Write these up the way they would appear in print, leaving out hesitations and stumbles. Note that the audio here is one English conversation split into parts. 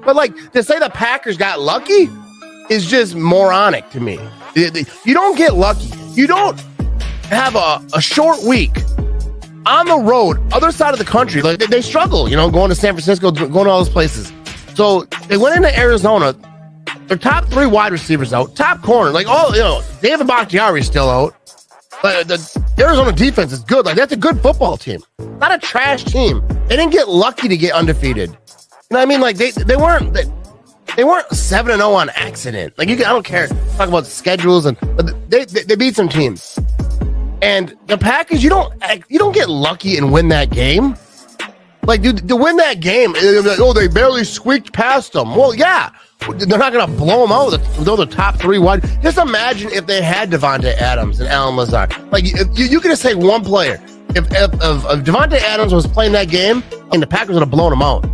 But like to say the Packers got lucky is just moronic to me. You don't get lucky. You don't have a short week on the road, other side of the country. Like they struggle, going to San Francisco, going to all those places. So they went into Arizona. Their top 3 wide receivers out, top corner, David Bakhtiari is still out. But the Arizona defense is good. Like that's a good football team, not a trash team. They didn't get lucky to get undefeated. You know what I mean? Like they weren't 7-0 on accident. Like I don't care. Talk about schedules but they beat some teams. And the Packers, you don't get lucky and win that game. Like, dude, to win that game, they barely squeaked past them. Well, yeah, they're not going to blow them out. They're the top 3 wide. Just imagine if they had Davante Adams and Allen Lazard. Like, you could just say one player. If Davante Adams was playing that game, and the Packers would have blown him out.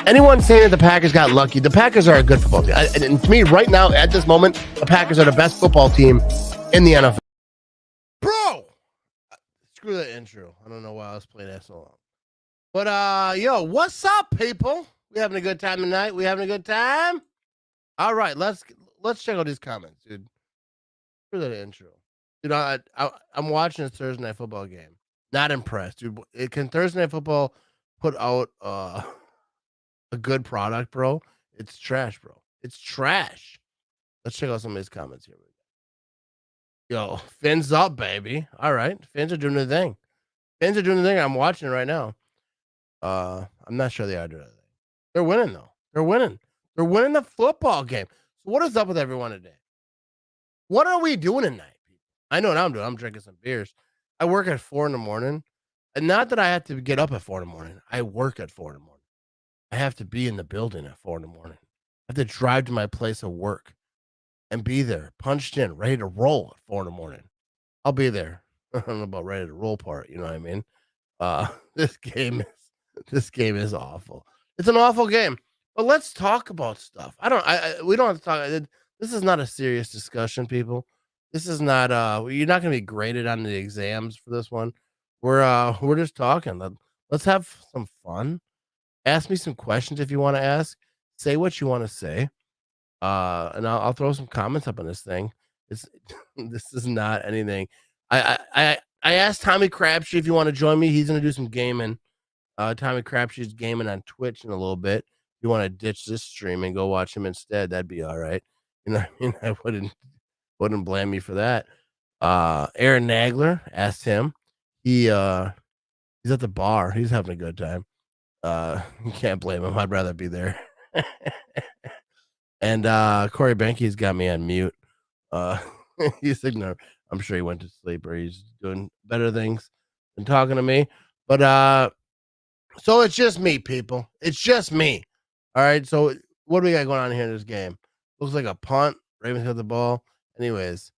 Anyone saying that the Packers got lucky, the Packers are a good football team. And to me, right now, at this moment, the Packers are the best football team in the NFL. Bro! Screw that intro. I don't know why I was playing that so long. But, what's up, people? We having a good time tonight? We having a good time? All right, let's check out these comments, dude. Screw that intro. Dude, I'm watching a Thursday Night Football game. Not impressed, dude. Can Thursday Night Football put out a good product, bro? It's trash, bro. It's trash. Let's check out some of these comments here. Yo, fins up, baby. All right, fins are doing the thing. Fins are doing the thing. I'm watching it right now. I'm not sure they are doing anything. They're winning though. They're winning. They're winning the football game. So what is up with everyone today? What are we doing tonight, people? I know what I'm doing. I'm drinking some beers. I work at 4 a.m. And not that I have to get up at 4 a.m. I work at 4 a.m. I have to be in the building at 4 a.m. I have to drive to my place of work and be there, punched in, ready to roll at 4 a.m. I'll be there. I don't know about ready to roll part. You know what I mean? This game is awful. It's an awful game. But let's talk about stuff. We don't have to talk. This is not a serious discussion, people. This is not you're not going to be graded on the exams for this one. We're just talking. Let's have some fun. Ask me some questions if you want to ask. Say what you want to say. And I'll throw some comments up on this thing. This is not anything. I asked Tommy Crabtree if you want to join me. He's going to do some gaming. Tommy Crabtree's gaming on Twitch in a little bit. If you want to ditch this stream and go watch him instead, that'd be all right. I wouldn't blame me for that. Aaron Nagler, asked him. He's at the bar. He's having a good time. You can't blame him. I'd rather be there. And Corey Benke's got me on mute. He's ignoring. I'm sure he went to sleep or he's doing better things than talking to me. But so it's just me, people. It's just me. All right. So what do we got going on here in this game? Looks like a punt. Ravens got the ball. Anyways,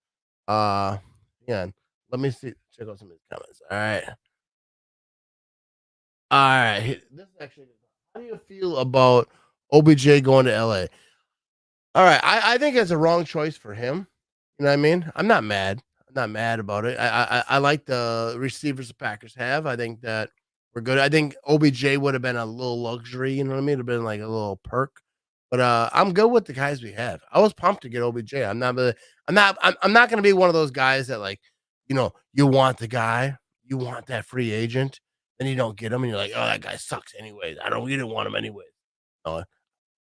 yeah. Let me see. Check out some of these comments. All right. All right. This is actually. How do you feel about OBJ going to LA? All right. I think it's a wrong choice for him. You know what I mean? I'm not mad. I'm not mad about it. I like the receivers the Packers have. I think that we're good. I think OBJ would have been a little luxury. You know what I mean? It'd have been like a little perk. But I'm good with the guys we have. I was pumped to get OBJ. I'm not going to be one of those guys that like, you want the guy, you want that free agent, then you don't get him, and you're like, oh, that guy sucks anyways. We didn't want him anyways. No,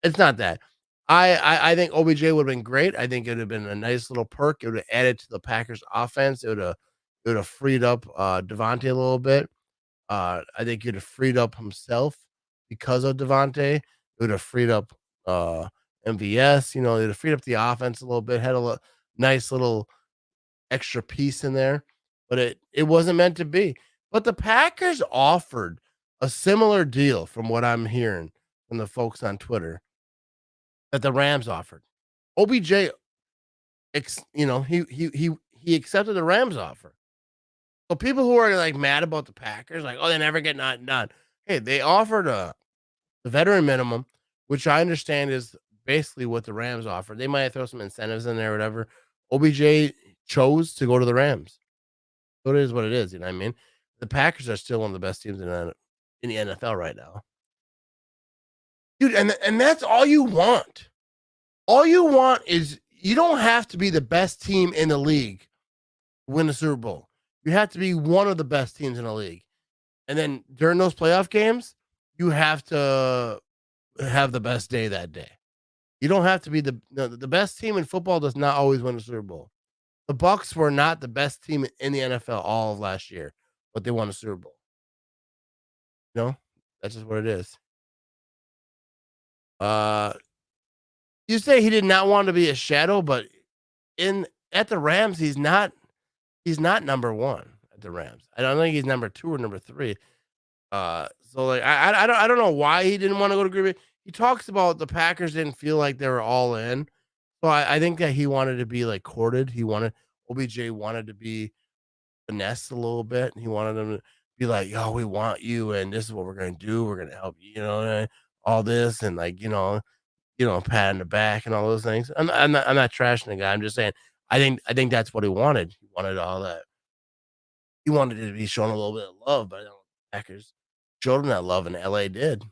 it's not that. I think OBJ would have been great. I think it would have been a nice little perk. It would have added to the Packers offense. It would have freed up Davante a little bit. I think it would have freed up himself because of Davante. It would have freed up MVS. It would have freed up the offense a little bit. Had a nice little extra piece in there, but it wasn't meant to be. But the Packers offered a similar deal, from what I'm hearing from the folks on Twitter, that the Rams offered. OBJ, he accepted the Rams offer. So people who are like mad about the Packers, like, oh, they never get not done. Hey, they offered the veteran minimum, which I understand is basically what the Rams offered. They might throw some incentives in there or whatever. OBJ chose to go to the Rams. So it is what it is. You know what I mean? The Packers are still one of the best teams in the NFL right now. Dude, and that's all you want. All you want is you don't have to be the best team in the league to win the Super Bowl. You have to be one of the best teams in the league. And then during those playoff games, you have to have the best day that day. You don't have to be the best team in football does not always win the Super Bowl. The Bucs were not the best team in the NFL all of last year, but they won the Super Bowl. You know, that's just what it is. You say he did not want to be a shadow, but at the Rams, he's not number one at the Rams. I don't think he's number 2 or number 3. So like I don't know why he didn't want to go to Green Bay. He talks about the Packers didn't feel like they were all in. So I think that he wanted to be like courted. OBJ wanted to be finessed a little bit. He wanted them to be like, "Yo, we want you, and this is what we're gonna do. We're gonna help you, all this, and like, pat in the back and all those things." I'm not trashing the guy. I'm just saying I think that's what he wanted. He wanted all that. He wanted to be shown a little bit of love, but Packers showed him that love, and LA did.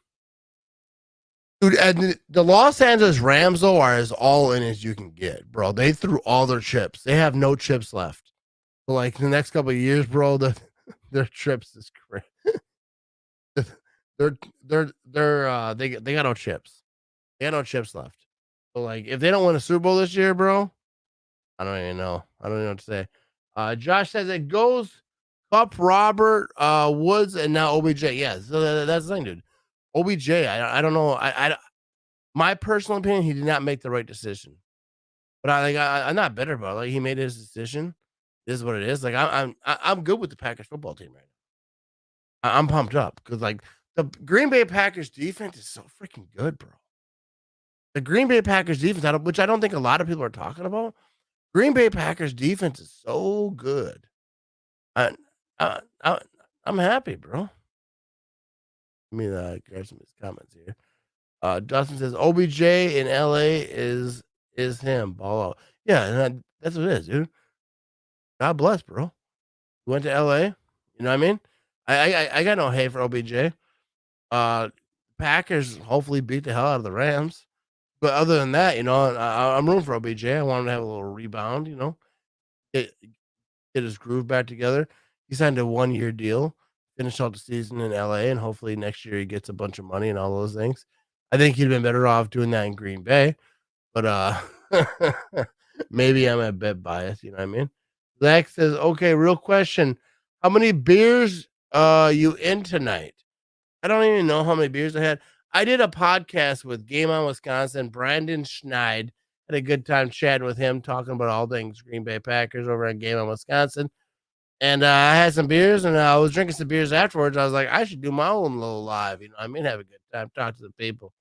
Dude, and the Los Angeles Rams, though, are as all in as you can get, bro. They threw all their chips. They have no chips left. So, like, the next couple of years, bro, their trips is crazy. They got no chips. They got no chips left. So, like, if they don't win a Super Bowl this year, bro, I don't even know. I don't even know what to say. Josh says it goes Kupp, Robert, Woods, and now OBJ. Yeah, so that's the thing, dude. OBJ, I don't know. My personal opinion, he did not make the right decision. But I'm not bitter about it. Like, he made his decision. This is what it is. Like, I'm good with the Packers football team right now. I'm pumped up because like the Green Bay Packers defense is so freaking good, bro. The Green Bay Packers defense, which I don't think a lot of people are talking about. Green Bay Packers defense is so good. I'm happy, bro. Let me grab some of his comments here. Dustin says OBJ in LA is him. Ball out. Yeah, and that's what it is, dude. God bless, bro. Went to LA. You know what I mean? I got no hate for OBJ. Packers hopefully beat the hell out of the Rams. But other than that, I'm rooting for OBJ. I want him to have a little rebound, get his groove back together. He signed a 1-year deal, finish out the season in LA, and hopefully next year he gets a bunch of money and all those things. I think he'd been better off doing that in Green Bay, but maybe I'm a bit biased, you know what I mean? Zach says, okay, real question. How many beers you in tonight? I don't even know how many beers I had. I did a podcast with Game On Wisconsin. Brandon Schneid. Had a good time chatting with him, talking about all things Green Bay Packers over at Game On Wisconsin. And I had some beers, and I was drinking some beers afterwards. I was like, I should do my own little live. Have a good time, talk to the people.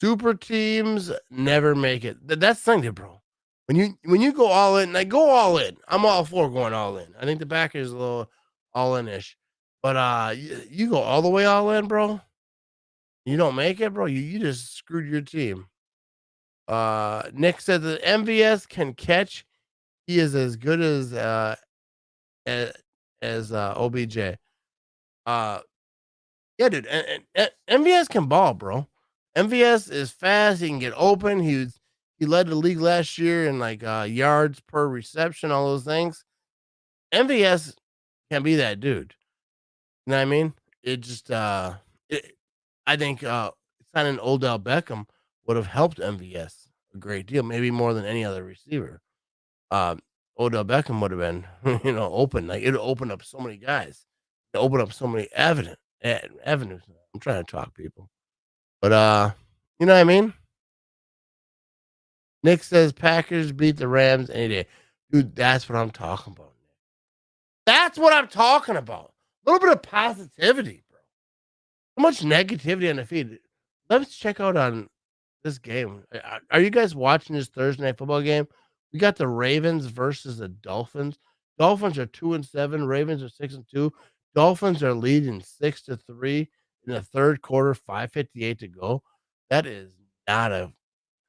Super teams never make it. That's the thing, bro. When you go all in, like go all in. I'm all for going all in. I think the Packers is a little all in-ish. But you go all the way all in, bro. You don't make it, bro. You just screwed your team. Nick said that MVS can catch. He is as good as OBJ. Yeah, dude. And MVS can ball, bro. MVS is fast. He can get open. He led the league last year in like yards per reception, all those things. MVS can be that dude. You know what I mean? It just I think signing Odell Beckham would have helped MVS a great deal, maybe more than any other receiver. Odell Beckham would have been, open. Like it opened up so many guys. It opened up so many avenues. I'm trying to talk people. But you know what I mean? Nick says Packers beat the Rams any day. Dude, that's what I'm talking about. That's what I'm talking about. A little bit of positivity, bro. So much negativity on the feed. Let's check out on this game. Are you guys watching this Thursday night football game? We got the Ravens versus the Dolphins. Dolphins are 2-7. Ravens are 6-2. Dolphins are leading 6-3 in the third quarter, 5:58 to go. That is not a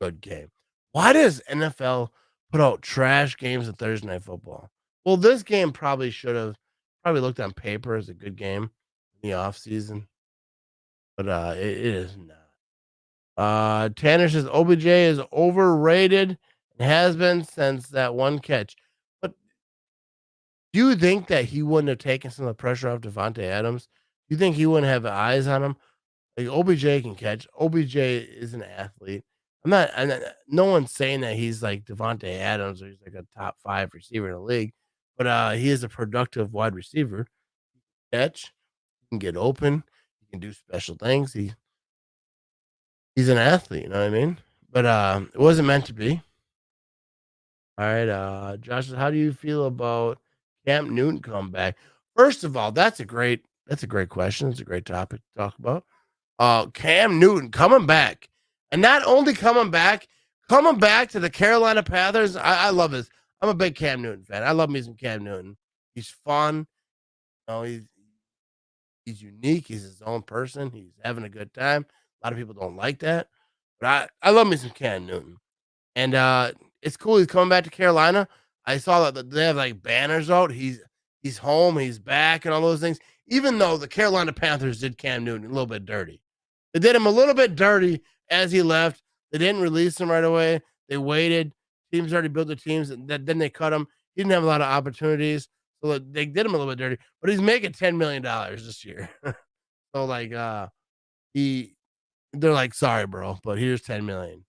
good game. Why does NFL put out trash games in Thursday night football? Well, this game probably should have probably looked on paper as a good game in the offseason, but it is not. Tanner says OBJ is overrated and has been since that one catch. But do you think that he wouldn't have taken some of the pressure off Devontae Adams? Do you think he wouldn't have eyes on him? Like OBJ can catch. OBJ is an athlete. I'm not no one's saying that he's like Devontae Adams or he's like a top 5 receiver in the league, but he is a productive wide receiver. Catch, he can get open, he can do special things. He's an athlete, you know what I mean? But it wasn't meant to be. All right, Josh, how do you feel about Cam Newton comeback? First of all, that's a great question. It's a great topic to talk about. Cam Newton coming back, and not only coming back to the Carolina Panthers. I love this. I'm a big Cam Newton fan. I love me some Cam Newton. He's fun. You know, he's unique. He's his own person. He's having a good time. A lot of people don't like that, but I love me some Cam Newton. And it's cool. He's coming back to Carolina. I saw that they have like banners out. He's home. He's back, and all those things. Even though the Carolina Panthers did Cam Newton a little bit dirty, they did him a little bit dirty as he left. They didn't release him right away. They waited. Teams already built the teams, and then they cut him. He didn't have a lot of opportunities, so they did him a little bit dirty. But he's making $10 million this year. So like they're like, sorry, bro, but here's 10 million.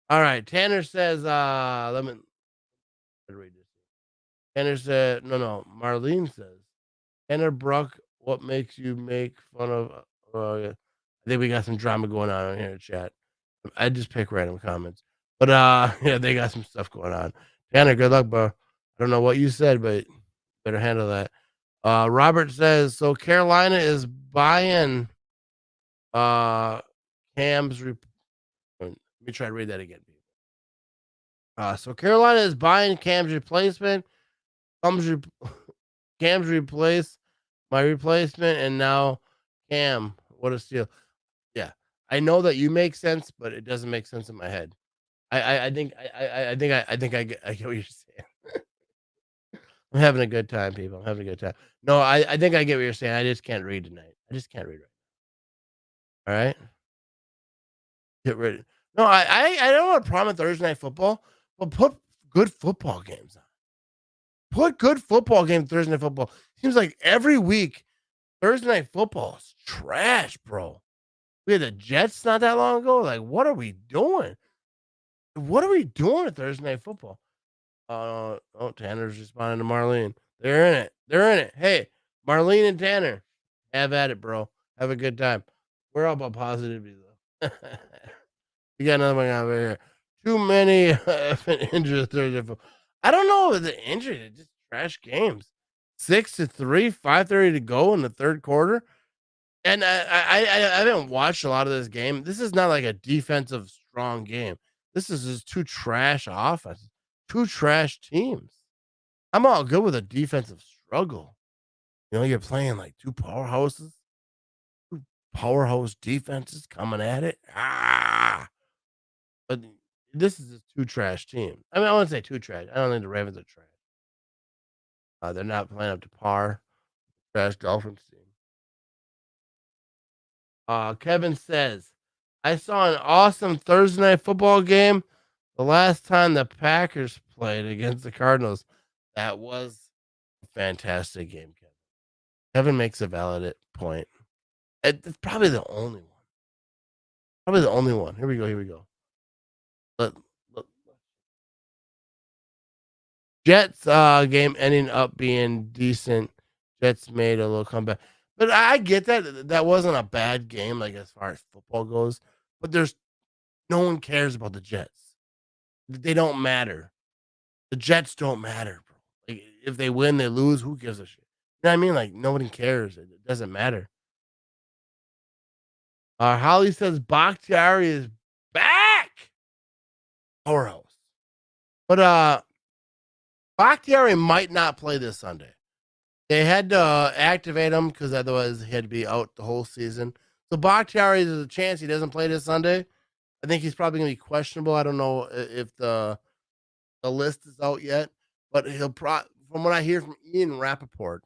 All right. Tanner says, let me read this. Tanner said, no. Marlene says, Tanner Bruck, what makes you make fun of? Yeah. I think we got some drama going on here in chat. I just pick random comments, but yeah, they got some stuff going on. Tanner, good luck, bro. I don't know what you said, but better handle that. Robert says, so Carolina is buying Cam's. Let me try to read that again. So Carolina is buying Cam's replacement. Cam's replace my replacement, and now Cam. What a steal! Yeah, I know that you make sense, but it doesn't make sense in my head. I think I get what you're saying. I'm having a good time, people. I'm having a good time. No, I think I get what you're saying. I just can't read tonight. I just can't read right. All right, get ready. No, I don't want a problem with Thursday Night Football, but put good football games on. Put good football games Thursday Night Football. Seems like every week Thursday Night Football is trash, bro. We had the Jets not that long ago. Like, what are we doing? What are we doing at Thursday Night Football? Oh, Tanner's responding to Marlene. They're in it. They're in it. Hey, Marlene and Tanner, have at it, bro. Have a good time. We're all about positivity, though. We got another one over here. Too many injuries Thursday. I don't know if the injury. They just trash games. 6-3, 5:30 to go in the third quarter. And I haven't watched a lot of this game. This is not like a defensive strong game. This is just two trash offenses, two trash teams. I'm all good with a defensive struggle. You know, you're playing like two powerhouses, two powerhouse defenses coming at it. But this is just two trash teams. I mean, I wouldn't say two trash. I don't think the Ravens are trash. They're not playing up to par. Trash Dolphins team. Kevin says, I saw an awesome Thursday Night Football game the last time the Packers played against the Cardinals. That was a fantastic game, Kevin. Kevin makes a valid point. It's probably the only one. Probably the only one. Here we go. Look. Jets game ending up being decent. Jets made a little comeback. But I get that. That wasn't a bad game, like as far as football goes. But no one cares about the Jets. They don't matter. The Jets don't matter, bro. Like, if they win, they lose, who gives a shit? You know what I mean? Like, nobody cares. It doesn't matter. Holly says Bakhtiari is back. Powerhouse. But Bakhtiari might not play this Sunday. They had to activate him because otherwise he had to be out the whole season. So Bakhtiari, there's a chance he doesn't play this Sunday. I think he's probably going to be questionable. I don't know if the list is out yet, but from what I hear from Ian Rappaport,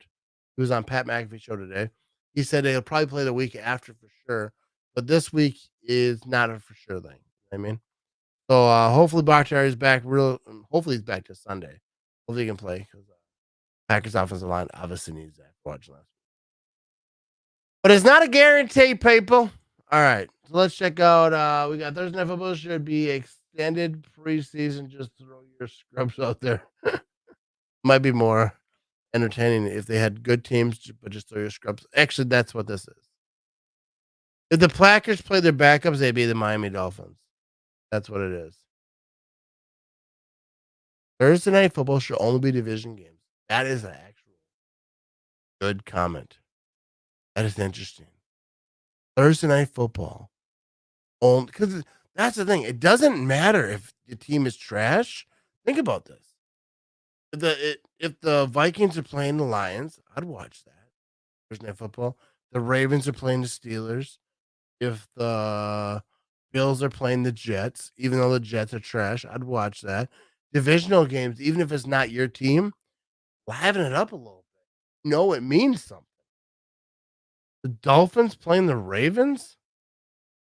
who was on Pat McAfee show today, he said they'll probably play the week after for sure, but this week is not a for sure thing. You know what I mean, so hopefully Bakhtiari is back. Hopefully he's back this Sunday. Hopefully he can play because Packers offensive line obviously needs that. Watch last week, but it's not a guarantee, people. All right, so let's check out. We got Thursday Night Football should be extended preseason. Just throw your scrubs out there. Might be more entertaining if they had good teams, but just throw your scrubs. Actually, that's what this is. If the Packers play their backups, they'd be the Miami Dolphins. That's what it is. Thursday Night Football should only be division games. That is an actual good comment. That is interesting. Thursday Night Football. Because that's the thing. It doesn't matter if the team is trash. Think about this. If the Vikings are playing the Lions, I'd watch that. Thursday Night Football. The Ravens are playing the Steelers. If the Bills are playing the Jets, even though the Jets are trash, I'd watch that. Divisional games, even if it's not your team, liven it up a little bit. No, it means something. The Dolphins playing the Ravens?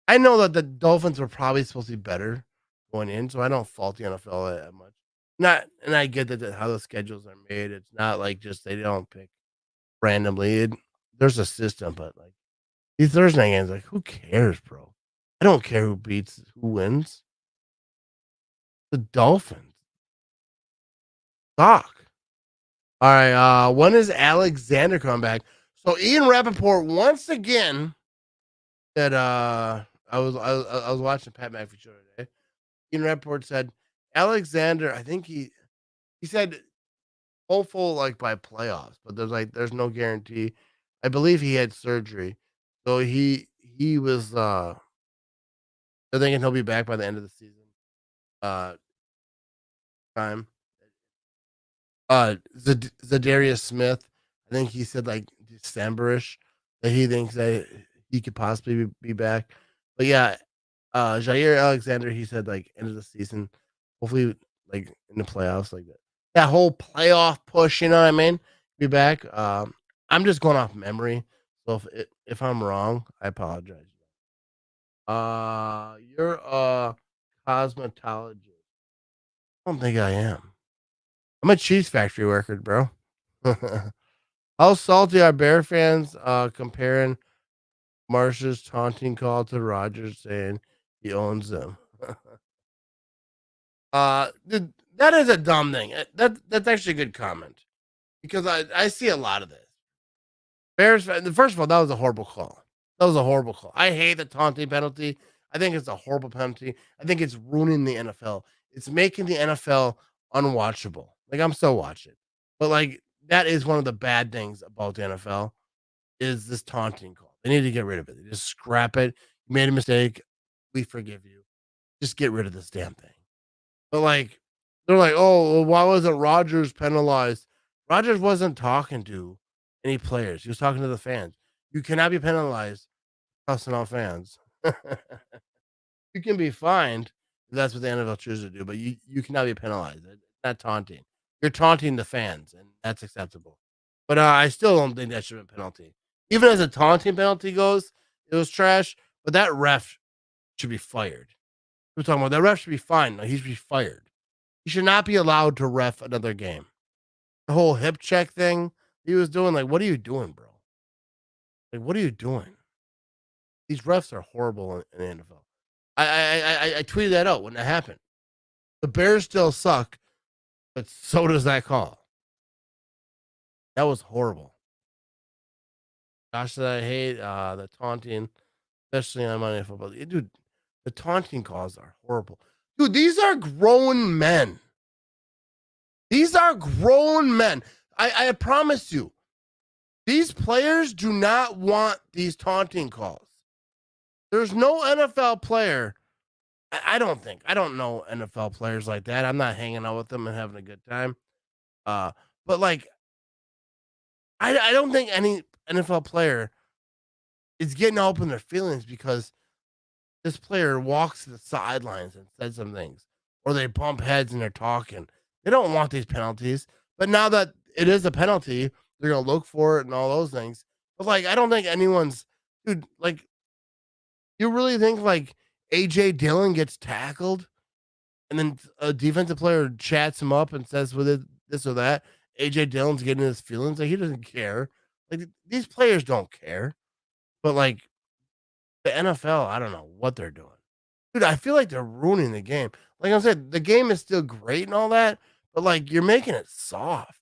I know that the Dolphins were probably supposed to be better going in, so I don't fault the NFL that much. And I get that how the schedules are made. It's not like just they don't pick randomly. There's a system, but like these Thursday night games, like who cares, bro? I don't care who wins. The Dolphins suck. All right, when is Alexander coming back? So Ian Rappaport once again said, I was watching Pat McAfee show today. Ian Rappaport said Alexander, I think he said hopeful like by playoffs, but there's no guarantee. I believe he had surgery, so he was they're thinking he'll be back by the end of the season. Time. Zadarius Smith, I think he said like December-ish that he thinks that he could possibly be back. But yeah, Jair Alexander, he said like end of the season, hopefully like in the playoffs, like that whole playoff push. You know what I mean? Be back. I'm just going off memory, so if I'm wrong, I apologize. You're a cosmetologist. I don't think I am. I'm a cheese factory worker, bro. How salty are Bear fans comparing Marsh's taunting call to Rodgers saying he owns them? That is a dumb thing. That's actually a good comment because I see a lot of this. Bears, first of all, that was a horrible call. I hate the taunting penalty. I think it's a horrible penalty. I think it's ruining the NFL. It's making the NFL unwatchable. Like I'm still watching, but like that is one of the bad things about the NFL is this taunting call. They need to get rid of it. They just scrap it. You made a mistake. We forgive you. Just get rid of this damn thing. But like they're like, oh, well, why wasn't Rodgers penalized? Rodgers wasn't talking to any players. He was talking to the fans. You cannot be penalized cussing out fans. You can be fined if that's what the NFL chooses to do, but you cannot be penalized. It's not taunting. You're taunting the fans, and that's acceptable. But I still don't think that should be a penalty. Even as a taunting penalty goes, it was trash. But that ref should be fired. We're talking about that ref should be fined. No, he should be fired. He should not be allowed to ref another game. The whole hip check thing he was doing, like, what are you doing, bro? Like, what are you doing? These refs are horrible in the NFL. I tweeted that out when that happened. The Bears still suck, but so does that call. That was horrible. Gosh, that I hate the taunting, especially on Monday Night Football. Dude, the taunting calls are horrible. Dude, these are grown men. I promise you, these players do not want these taunting calls. There's no NFL player. I don't know NFL players like that. I'm not hanging out with them and having a good time. But like, I don't think any NFL player is getting up in their feelings because this player walks to the sidelines and says some things, or they bump heads and they're talking. They don't want these penalties. But now that it is a penalty. They're gonna look for it and all those things. But like, I don't think anyone's dude. Like, you really think like AJ Dillon gets tackled and then a defensive player chats him up and says with it this or that? AJ Dillon's getting his feelings. Like he doesn't care. Like these players don't care. But like the NFL, I don't know what they're doing. Dude, I feel like they're ruining the game. Like I said, the game is still great and all that, but like you're making it soft.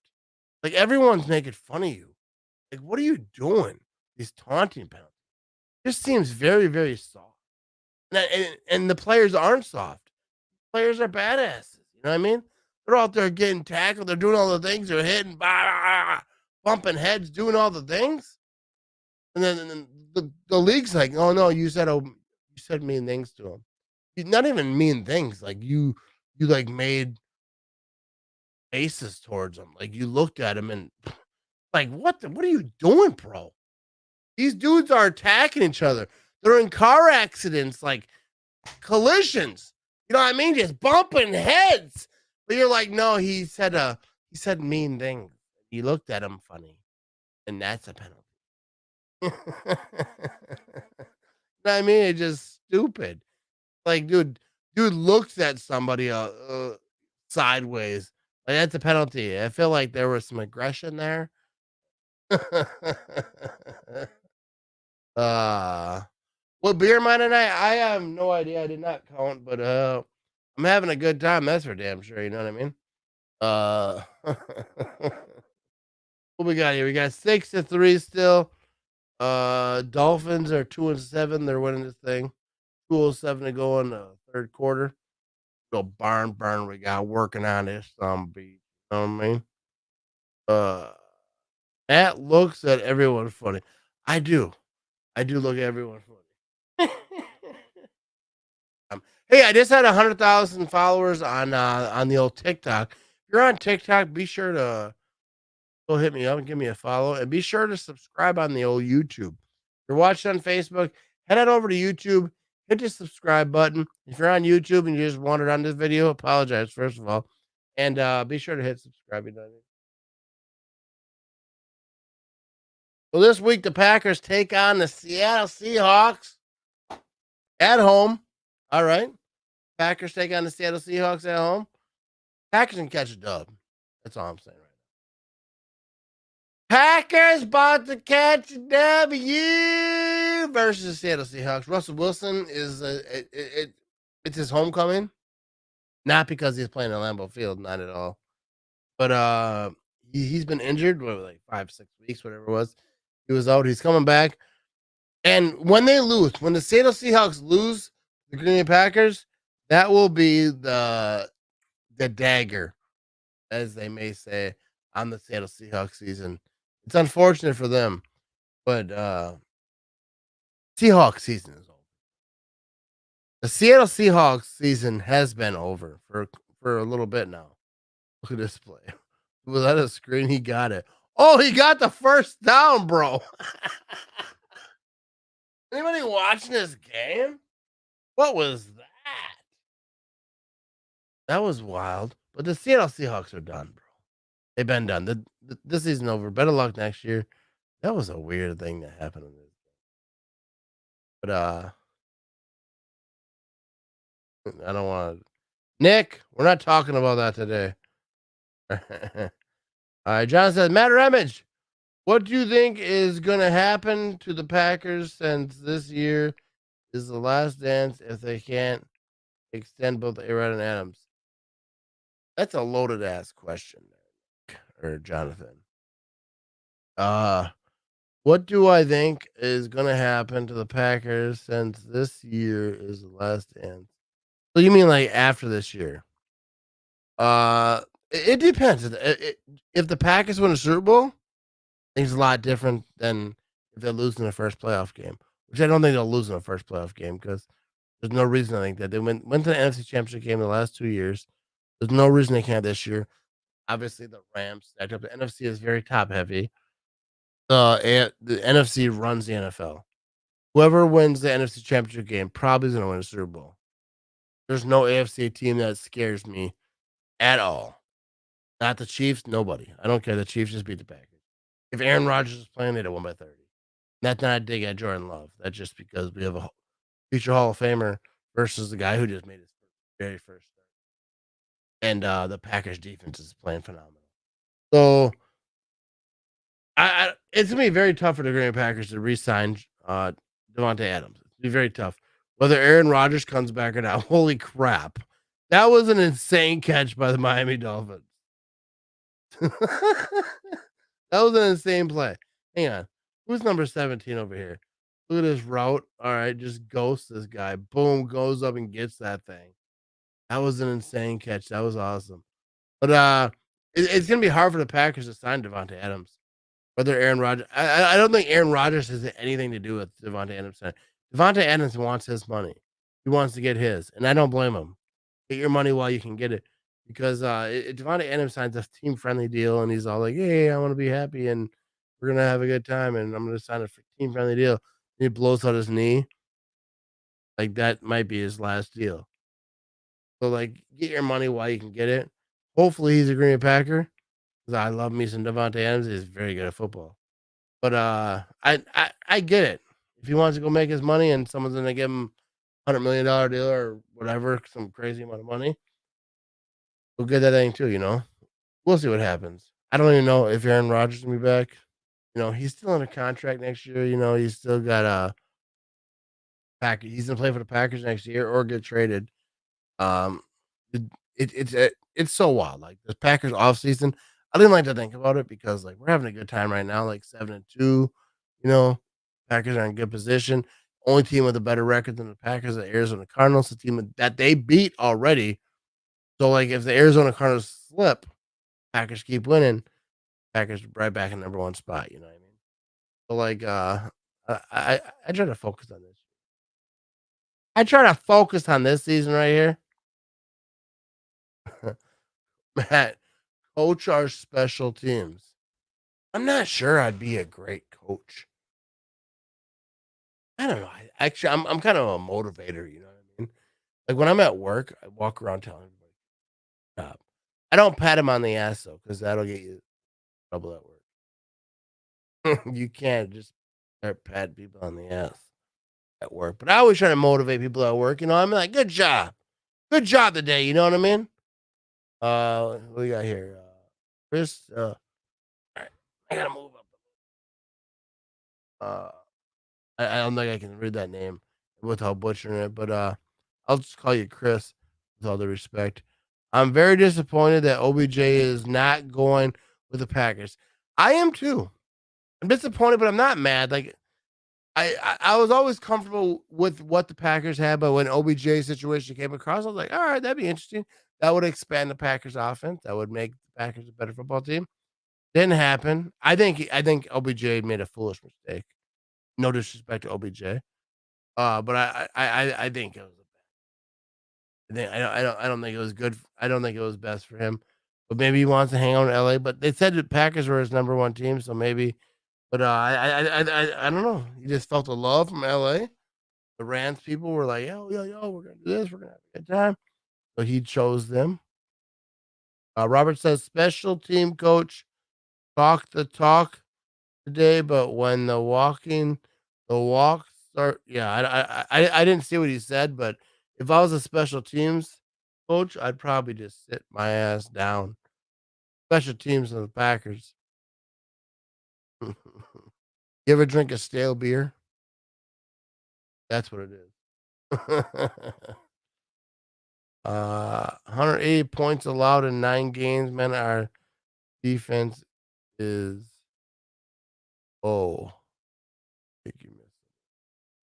Like everyone's making fun of you. Like, what are you doing? These taunting penalties. Just seems very, very soft. And the players aren't soft. Players are badasses. You know what I mean? They're out there getting tackled. They're doing all the things. They're hitting, bumping heads, doing all the things. And then the league's like, oh no, you said mean things to him. Not even mean things. Like you like made faces towards him. Like you looked at him and like what are you doing, bro? These dudes are attacking each other. They're in car accidents, like collisions. You know what I mean? Just bumping heads. But you're like, no, he said mean things. You looked at him funny, and that's a penalty. You know what I mean? It's just stupid. Like, dude looks at somebody sideways. Like that's a penalty. I feel like there was some aggression there. What beer mine tonight? I have no idea. I did not count, but I'm having a good time. That's for damn sure. You know what I mean? What we got here? We got 6-3 still. Dolphins are 2-7. They're winning this thing. 2:07 to go in the third quarter. Go barn. We got working on this beat. You know what I mean? Matt looks at everyone funny. I do look at everyone funny. Hey, I just had 100,000 followers on the old TikTok. If you're on TikTok, be sure to go hit me up and give me a follow, and be sure to subscribe on the old YouTube. If you're watching on Facebook, head on over to YouTube, hit the subscribe button. If you're on YouTube and you just wandered on this video, apologize first of all, and be sure to hit subscribe. You know what I mean? Well, this week the Packers take on the Seattle Seahawks at home. All right. Packers take on the Seattle Seahawks at home. Packers can catch a dub. That's all I'm saying right now. Packers about to catch a W versus the Seattle Seahawks. Russell Wilson is it's his homecoming. Not because he's playing at Lambeau Field, not at all. But he's been injured for like 5-6 weeks, whatever it was. He was out. He's coming back. And when the Seattle Seahawks lose the Green Bay Packers, that will be the dagger, as they may say, on the Seattle Seahawks season. It's unfortunate for them, but Seahawks season is over. The Seattle Seahawks season has been over for a little bit now. Look at this play. Was that a screen? He got it. Oh, he got the first down, bro. Anybody watching this game? What was that? That was wild. But the Seattle Seahawks are done, bro. They've been done. This season over. Better luck next year. That was a weird thing that happened in this game. But I don't want to. Nick, we're not talking about that today. All right, John says, Matt Remage, what do you think is going to happen to the Packers since this year is the last dance if they can't extend both A-Rod and Adams? That's a loaded ass question, or Jonathan. What do I think is going to happen to the Packers since this year is the last dance? So you mean like after this year? It depends. If the Packers win a Super Bowl, it's a lot different than if they're losing the first playoff game, which I don't think they'll lose in the first playoff game because there's no reason I think that they went to the NFC Championship game the last 2 years. There's no reason they can't this year. Obviously, the Rams stacked up. The NFC is very top heavy. The NFC runs the NFL. Whoever wins the NFC Championship game probably is going to win a Super Bowl. There's no AFC team that scares me at all. Not the Chiefs, nobody. I don't care. The Chiefs just beat the Packers. If Aaron Rodgers was playing, they'd have won by 30. That's not a dig at Jordan Love. That's just because we have a future Hall of Famer versus the guy who just made his very first start. And the Packers defense is playing phenomenal. So it's gonna be very tough for the Green Bay Packers to re-sign Davante Adams. It's gonna be very tough. Whether Aaron Rodgers comes back or not. Holy crap. That was an insane catch by the Miami Dolphins. That was an insane play. Hang on. Who's number 17 over here? Look at this route. All right, just ghost this guy. Boom, goes up and gets that thing. That was an insane catch. That was awesome. But it's gonna be hard for the Packers to sign Davante Adams. Whether Aaron Rodgers, I don't think Aaron Rodgers has anything to do with Davante Adams. Davante Adams wants his money. He wants to get his, and I don't blame him. Get your money while you can get it, because Davante Adams signs a team-friendly deal, and he's all like, "Hey, I want to be happy, and we're gonna have a good time, and I'm gonna sign a team-friendly deal." And he blows out his knee. Like that might be his last deal. So like, get your money while you can get it. Hopefully, he's a Green Bay Packer, because I love me some Davante Adams. He's very good at football. But I get it. If he wants to go make his money and someone's gonna give him $100 million deal or whatever, some crazy amount of money, we'll get that thing too, you know. We'll see what happens. I don't even know if Aaron Rodgers will be back. You know, he's still in a contract next year. You know, he's still got a Packers. He's gonna play for the Packers next year or get traded. Um, it's so wild. Like the Packers off season, I didn't like to think about it because like we're having a good time right now, like 7-2. You know, Packers are in good position. Only team with a better record than the Packers, the Arizona Cardinals, the team that they beat already. So like if the Arizona Cardinals slip, Packers keep winning, Packers right back in number one spot. You know what I mean? So like I try to focus on this. I try to focus on this season right here. Matt, coach our special teams. I'm not sure I'd be a great coach. I don't know. I'm kind of a motivator, you know what I mean? Like when I'm at work, I walk around telling everybody, stop. I don't pat him on the ass though, because that'll get you in trouble at work. You can't just start patting people on the ass at work. But I always try to motivate people at work. You know, I'm like, good job. Good job today. You know what I mean? What we got here? Chris, all right, I gotta move up. I don't think I can read that name without butchering it, but I'll just call you Chris with all the respect. I'm very disappointed that OBJ is not going with the Packers. I am too. I'm disappointed, but I'm not mad. Like I was always comfortable with what the Packers had, but when OBJ situation came across, I was like, all right, that'd be interesting. That would expand the Packers offense. That would make the Packers a better football team. Didn't happen. I think OBJ made a foolish mistake. No disrespect to OBJ. But I think it was I don't think it was good. I don't think it was best for him. But maybe he wants to hang out in LA. But they said the Packers were his number one team, so maybe. But I don't know. He just felt the love from LA. The Rams people were like, yo, we're gonna do this. We're gonna have a good time. So he chose them. Robert says special team coach talk the talk today, but when the walk start. Yeah, I didn't see what he said, but if I was a special teams coach, I'd probably just sit my ass down. Special teams of the Packers. You ever drink a stale beer? That's what it is. 180 points allowed in 9 games. Man, our defense is oh. I think you missed it.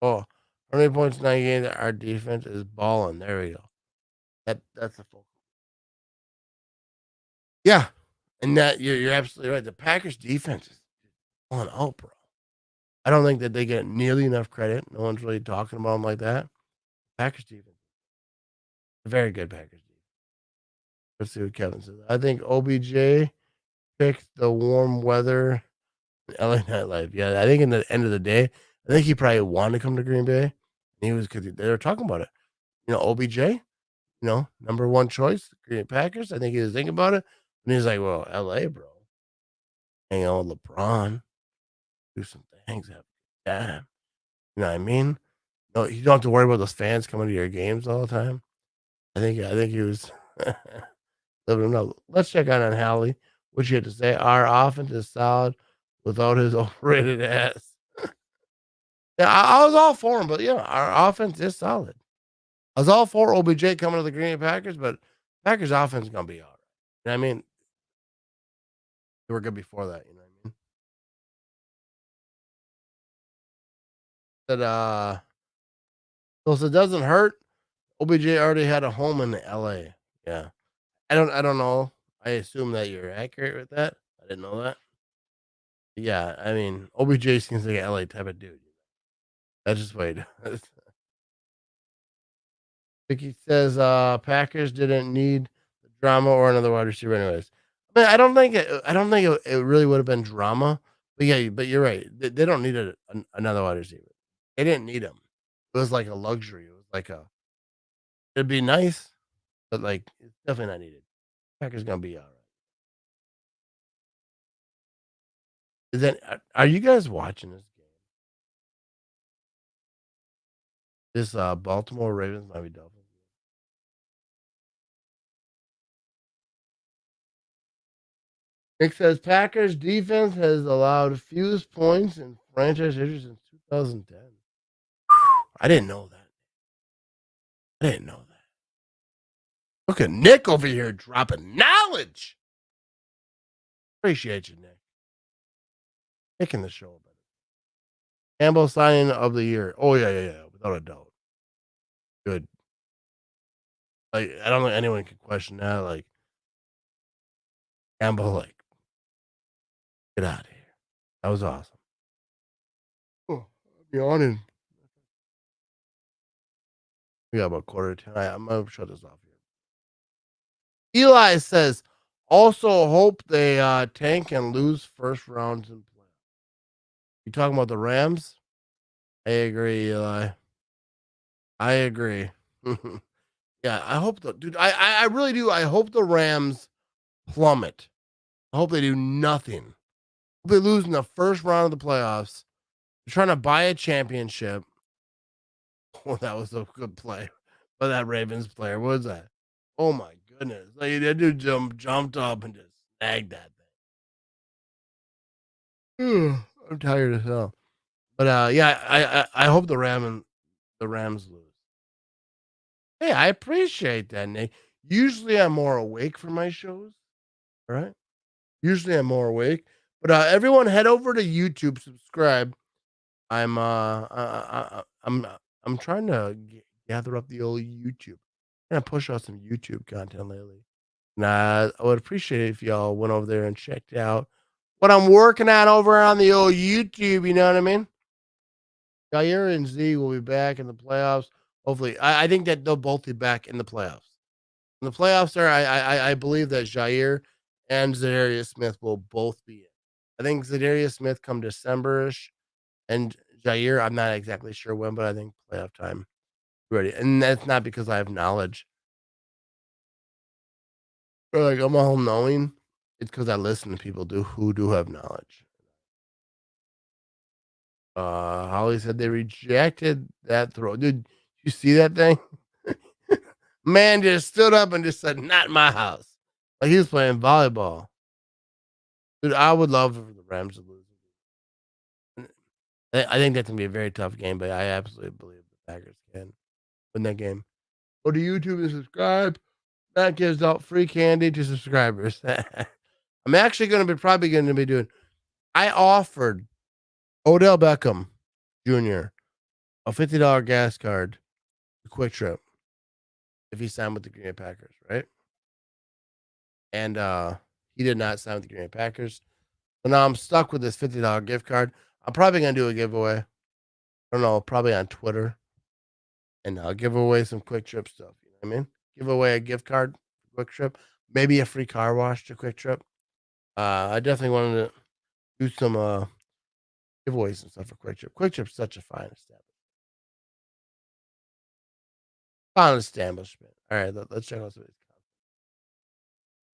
Oh, 180 points in 9 games. Our defense is balling. There we go. That's a full. Yeah, and that you're absolutely right. The Packers defense is on out, bro. I don't think that they get nearly enough credit. No one's really talking about them like that. Packers defense, a very good Packers defense. Let's see what Kevin says. I think OBJ picked the warm weather in LA nightlife. Yeah, I think in the end of the day, I think he probably wanted to come to Green Bay. And he was because they were talking about it. You know, OBJ, you know, number one choice, Green Bay Packers. I think he was thinking about it. And he's like, well, LA, bro. Hang out with LeBron, do some things, have a good time. You know what I mean? No, you don't have to worry about those fans coming to your games all the time. I think he was living it up. Let's check out on Hallie. What you had to say? Our offense is solid without his overrated ass. Yeah, I was all for him, but yeah, our offense is solid. I was all for OBJ coming to the Green Bay Packers, but Packers offense is gonna be all right. You know what I mean? They were good before that, you know what I mean? That so it doesn't hurt. OBJ already had a home in LA. Yeah. I don't know. I assume that you're accurate with that. I didn't know that. Yeah, I mean, OBJ seems like an LA type of dude. That's just what he does. Vicky says Packers didn't need the drama or another wide receiver anyways. I mean, I don't think it really would have been drama. But yeah, but you're right. They don't need another wide receiver. They didn't need him. It was like a luxury. It was like it'd be nice, but like it's definitely not needed. Packers gonna be all right. Is that are you guys watching this game? This Baltimore Ravens Miami Dolphins. It says Packers defense has allowed fewest points in franchise history since 2010. I didn't know that. I didn't know that. Look at Nick over here dropping knowledge. Appreciate you, Nick. Making the show better. Campbell signing of the year. Oh yeah, without a doubt. Good. Like I don't think anyone can question that. Like Campbell, like get out of here. That was awesome. Oh, I'm yawning. We got about quarter to 10. I'm gonna shut this off here. Eli says, also hope they tank and lose first rounds in play. You talking about the Rams? I agree, Eli. I agree. Yeah, I hope the dude. I really do. I hope the Rams plummet. I hope they do nothing. Hope they lose in the first round of the playoffs. They're trying to buy a championship. Oh, that was a good play by that Ravens player. What was that? Oh my goodness! Like that dude jumped up and just snagged that thing. I'm tired as hell. But yeah, I hope the Rams lose. Hey, I appreciate that, Nick. Usually I'm more awake for my shows. All right. Usually I'm more awake. But everyone head over to YouTube, subscribe. I'm trying to gather up the old YouTube. I'm gonna push out some YouTube content lately. And I would appreciate it if y'all went over there and checked out what I'm working on over on the old YouTube. You know what I mean? Jair and Z will be back in the playoffs. Hopefully, I think that they'll both be back in the playoffs. In the playoffs, there, I believe that Jair and Zadarius Smith will both be in. I think Zadarius Smith come December-ish, and Jair, I'm not exactly sure when, but I think playoff time ready. And that's not because I have knowledge. Or like I'm all knowing. It's because I listen to people who do have knowledge. Holly said they rejected that throw. Dude, you see that thing? Man just stood up and just said, "Not my house." Like he was playing volleyball. Dude, I would love for the Rams to lose. I think that's gonna be a very tough game, but I absolutely believe the Packers can win that game. Go to YouTube and subscribe. That gives out free candy to subscribers. I'm actually probably gonna be doing. I offered Odell Beckham Jr. a $50 gas card to Quick Trip if he signed with the Green Bay Packers, right? And he did not sign with the Green Bay Packers. So now I'm stuck with this $50 gift card. I'm probably gonna do a giveaway. I don't know, probably on Twitter, and I'll give away some Quick Trip stuff. You know what I mean? Give away a gift card, Quick Trip, maybe a free car wash to Quick Trip. I definitely wanted to do some giveaways and stuff for Quick Trip. Quick Trip's such a fine establishment. Fine establishment. All right, let's check out some of these.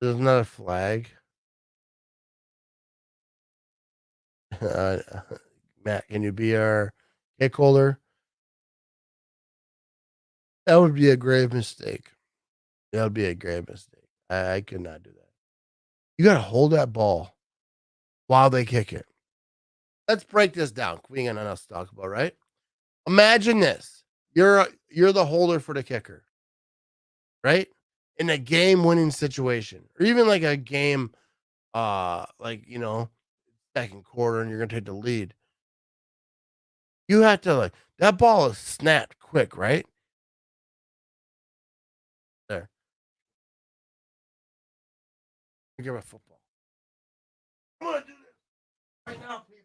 There's not a flag. Uh, Matt, can you be our kick holder? That would be a grave mistake. That would be a grave mistake. I could not do that. You got to hold that ball while they kick it. Let's break this down. We ain't got nothing else to talk about, right? Imagine this. You're the holder for the kicker, right? In a game-winning situation, or even like a game, second quarter, and you're gonna take the lead. You have to that ball is snapped quick, right? There. Give a football. I'm gonna do this right now, people.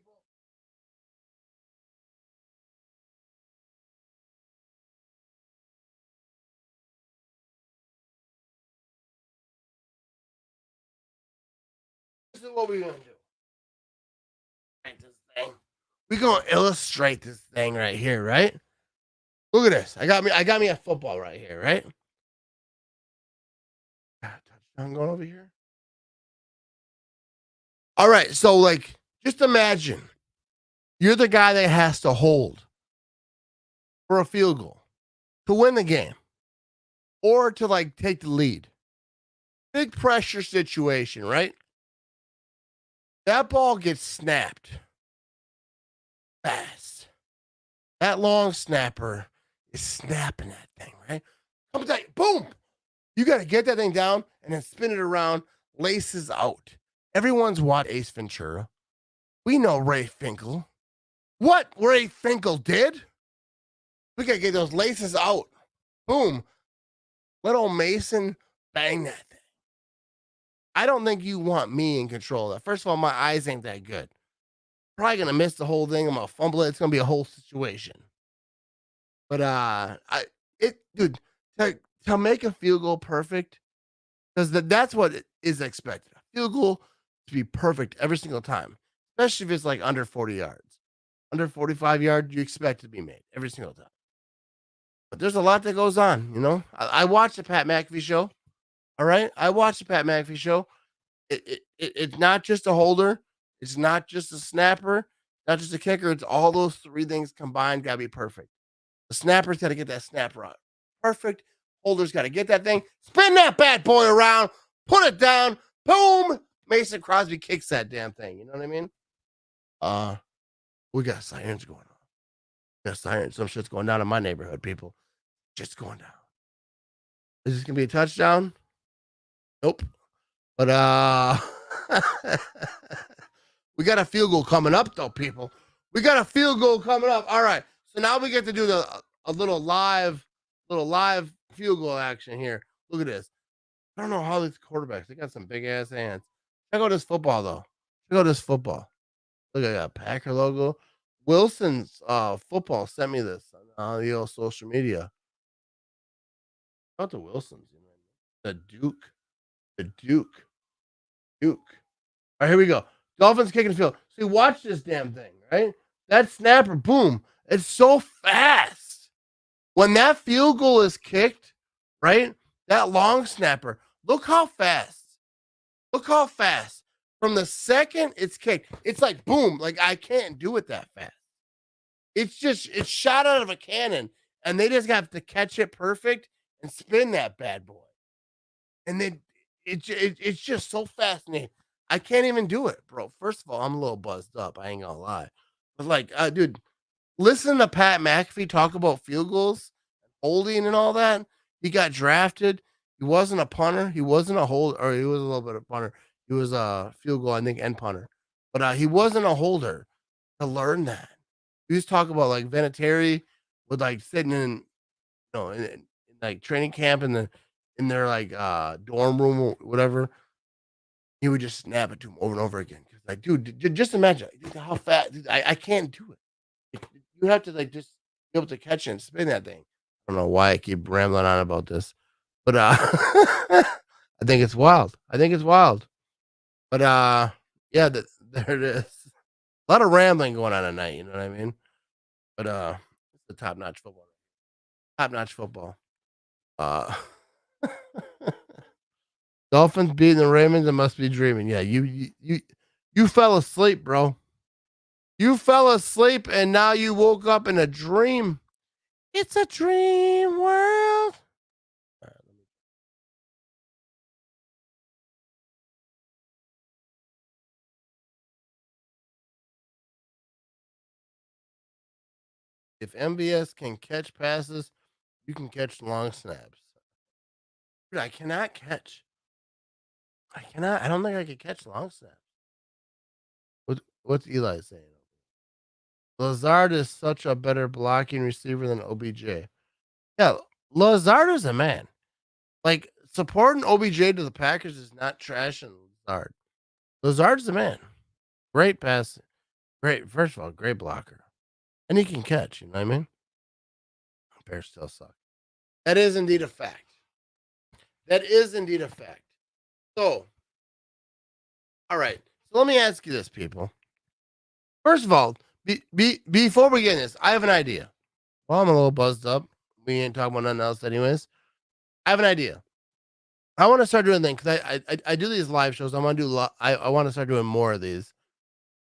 This is what we're gonna do. Right, this thing. We're gonna illustrate this thing right here, right? Look at this. I got me a football right here, right? Touchdown going over here. All right, so just imagine you're the guy that has to hold for a field goal to win the game or to take the lead. Big pressure situation, right? That ball gets snapped fast. That long snapper is snapping that thing, right? Boom! You got to get that thing down and then spin it around, laces out. Everyone's watched Ace Ventura. We know Ray Finkel. What Ray Finkel did? We got to get those laces out. Boom. Let old Mason bang that thing. I don't think you want me in control of that. First of all, my eyes ain't that good. Probably going to miss the whole thing. I'm going to fumble it. It's going to be a whole situation. But, dude, to make a field goal perfect, because that's what is expected. A field goal to be perfect every single time, especially if it's under 40 yards. Under 45 yards, you expect to be made every single time. But there's a lot that goes on, you know? I watched the Pat McAfee show. All right? I watched the Pat McAfee show. It's not just a holder. It's not just a snapper. Not just a kicker. It's all those three things combined got to be perfect. The snapper's got to get that snapper out. Perfect. Holder's got to get that thing. Spin that bad boy around. Put it down. Boom. Mason Crosby kicks that damn thing. You know what I mean? We got sirens going on. We got sirens. Some shit's going down in my neighborhood, people. Just going down. Is this gonna be a touchdown? Nope. But we got a field goal coming up, though, people. We got a field goal coming up. All right. So now we get to do a little live field goal action here. Look at this. I don't know how these quarterbacks. They got some big ass hands. Check out this football, though. Check out this football. Look at that Packer logo. Wilson's football sent me this on the old social media. Not the Wilsons, the Duke. The Duke. All right, here we go. Dolphins kicking the field. See, watch this damn thing, right? That snapper, boom. It's so fast. When that field goal is kicked, right? That long snapper, look how fast. Look how fast. From the second it's kicked, it's like boom. I can't do it that fast. It's shot out of a cannon, and they just have to catch it perfect and spin that bad boy. And then it's just so fascinating. I can't even do it, bro. First of all, I'm a little buzzed up. I ain't gonna lie. But dude, listen to Pat McAfee talk about field goals, holding and all that. He got drafted. He wasn't a punter. He wasn't a holder, or he was a little bit of punter. He was a field goal, I think, and punter. But he wasn't a holder to learn that. He was talking about Vinatieri with sitting in training camp in their dorm room or whatever. He would just snap it to him over and over again. Dude, just imagine how fast. Dude, I can't do it. You have to just be able to catch it and spin that thing. I don't know why I keep rambling on about this, but I think it's wild. But yeah, there it is. A lot of rambling going on tonight. You know what I mean? But it's the top notch football. Dolphins beating the Ravens. I must be dreaming. Yeah, you fell asleep, bro. You fell asleep and now you woke up in a dream. It's a dream world. If MVS can catch passes, you can catch long snaps. Dude, I cannot catch. I cannot. I don't think I can catch long snaps. What's Eli saying? Lazard is such a better blocking receiver than OBJ. Yeah, Lazard is a man. Like supporting OBJ to the Packers is not trashing Lazard. Lazard's the man. Great pass. Great. First of all, great blocker. And he can catch, you know what I mean? Bears still suck. That is indeed a fact. That is indeed a fact. So, all right. So let me ask you this, people. First of all, before we get in this, I have an idea. Well, I'm a little buzzed up. We ain't talking about nothing else, anyways. I have an idea. I want to start doing things because I do these live shows. I want to do I want to start doing more of these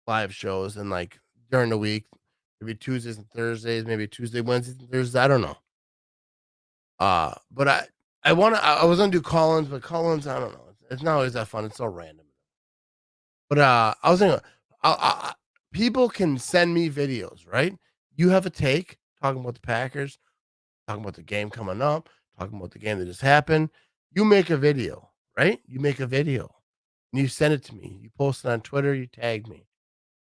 live shows and like during the week, maybe Tuesdays and Thursdays, maybe Tuesday, Wednesdays, and Thursdays. I don't know. But I was gonna do Collins, but Collins, I don't know. It's not always that fun. It's so random. But I was thinking, people can send me videos, right? You have a take talking about the Packers, talking about the game coming up, talking about the game that just happened. You make a video, right? You make a video and you send it to me. You post it on Twitter, you tag me,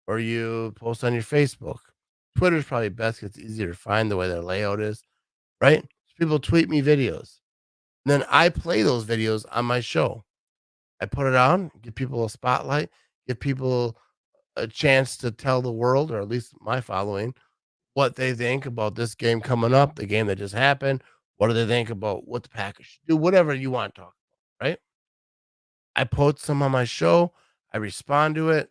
or you post on your Facebook. Twitter's probably best because it's easier to find the way their layout is, right? So people tweet me videos. And then I play those videos on my show. I put it on, give people a spotlight, give people a chance to tell the world, or at least my following, what they think about this game coming up, the game that just happened. What do they think about what the Packers should do? Whatever you want to talk about, right? I post some on my show. I respond to it.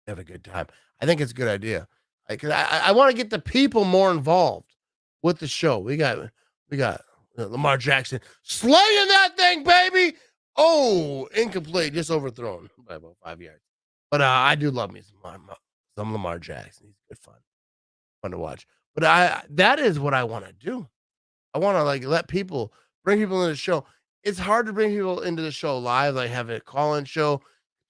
Have a good time. I think it's a good idea. I want to get the people more involved with the show. We got Lamar Jackson slaying that thing, baby. Oh, incomplete, just overthrown by about 5 yards. But I do love me some Lamar Jackson. He's good fun to watch. But that is what I want to do. I want to like bring people into the show. It's hard to bring people into the show live, like have a call-in show.